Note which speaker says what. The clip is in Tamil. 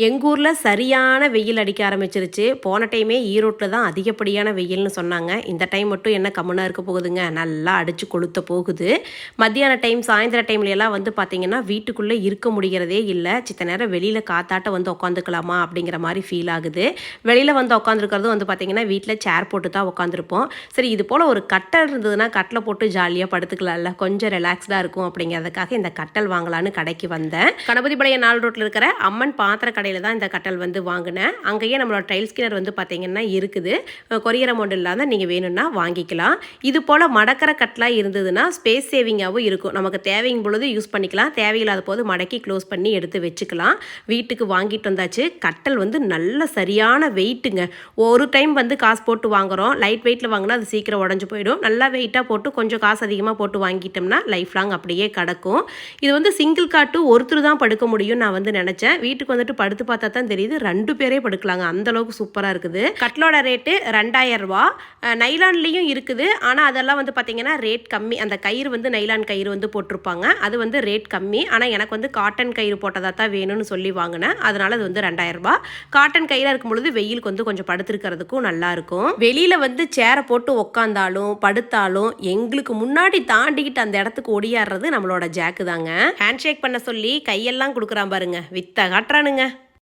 Speaker 1: எங்கள் ஊரில் சரியான வெயில் அடிக்க ஆரம்பிச்சிருச்சு. போன டைமே ஈரோட்டில் தான் அதிகப்படியான வெயில்னு சொன்னாங்க. இந்த டைம் மட்டும் என்ன கம்முனா இருக்க போகுதுங்க, நல்லா அடித்து கொளுத்த போகுது. மத்தியான டைம் சாயந்தர டைம்லலாம் வந்து பார்த்திங்கன்னா வீட்டுக்குள்ளே இருக்க முடிகிறதே இல்லை. சித்த நேரம் வெளியில் காத்தாட்ட வந்து உட்காந்துக்கலாமா அப்படிங்கிற மாதிரி ஃபீல் ஆகுது. வெளியில் வந்து உட்காந்துருக்கிறதும் வந்து பார்த்திங்கன்னா வீட்டில் சேர் போட்டு தான் உட்காந்துருப்போம். சரி, இது போல் ஒரு கட்டல் இருந்ததுன்னா கட்டில் போட்டு ஜாலியாக படுத்துக்கலாம்ல, கொஞ்சம் ரிலாக்ஸ்டாக இருக்கும் அப்படிங்கிறதுக்காக இந்த கட்டல் வாங்கலான்னு கடைக்கு வந்தேன். கணபதிபாளையம் 4 ரோட்டில் இருக்கிற அம்மன் பாத்திர கடையில் தான் இந்த கட்டல் வந்து வாங்கினேன். அங்கேயே நம்மளோட டைல்ஸ் கிளர் வந்து பார்த்தீங்கன்னா இருக்குது. கொரியர் அமௌண்ட் இல்லாத நீங்கள் வேணும்னா வாங்கிக்கலாம். இது போல் மடக்கிற கட்டலாக இருந்ததுன்னா ஸ்பேஸ் சேவிங்காகவும் இருக்கும். நமக்கு தேவையும் பொழுது யூஸ் பண்ணிக்கலாம், தேவையில்லாத போது மடக்கி க்ளோஸ் பண்ணி எடுத்து வச்சுக்கலாம். வீட்டுக்கு வாங்கிட்டு வந்தாச்சு. கட்டல் வந்து நல்ல சரியான வெயிட்டுங்க. ஒரு டைம் வந்து காசு போட்டு வாங்குகிறோம், லைட் வெயிட்டில் வாங்கினா அது சீக்கிரம் உடஞ்சி போயிடும். நல்லா வெயிட்டாக போட்டு கொஞ்சம் காசு அதிகமாக போட்டு வாங்கிட்டோம்னா லைஃப் லாங் அப்படியே கிடக்கும். இது வந்து சிங்கிள் காட்டு ஒருத்தர் தான் படுக்க முடியும் நான் வந்து நினச்சேன். வீட்டுக்கு வந்துட்டு படுத்து பார்த்தா தான் தெரியுது 2 பேரே படுக்கலாங்க, அந்த அளவுக்கு சூப்பராக இருக்குது. கட்லோட ரேட்டு 2000 ரூபா. நைலான்லேயும் இருக்குது, ஆனால் அதெல்லாம் வந்து பார்த்தீங்கன்னா ரேட் கம்மி. அந்த கயிறு வந்து நைலான் கயிறு வந்து போட்டிருப்பாங்க, அது வந்து ரேட் கம்மி. ஆனால் எனக்கு வந்து காட்டன் கயிறு போட்டதாக தான் வேணும்னு சொல்லி வாங்கினேன். அதனால அது வந்து 2000 ரூபா. காட்டன் கயிறாக இருக்கும் பொழுது வெயிலுக்கு வந்து கொஞ்சம் படுத்துருக்கிறதுக்கும் நல்லா இருக்கும். வெளியில் வந்து சேரை போட்டு உக்காந்தாலும் படுத்தாலும் எங்களுக்கு முன்னாடி தாண்டிக்கிட்டு அந்த இடத்துக்கு ஒடியாடுறது நம்மளோட ஜாக்கு தாங்க. ஹேண்ட் ஷேக் பண்ண சொல்லி கையெல்லாம் கொடுக்குறான் பாருங்க, வித்த காட்டுறானுங்க.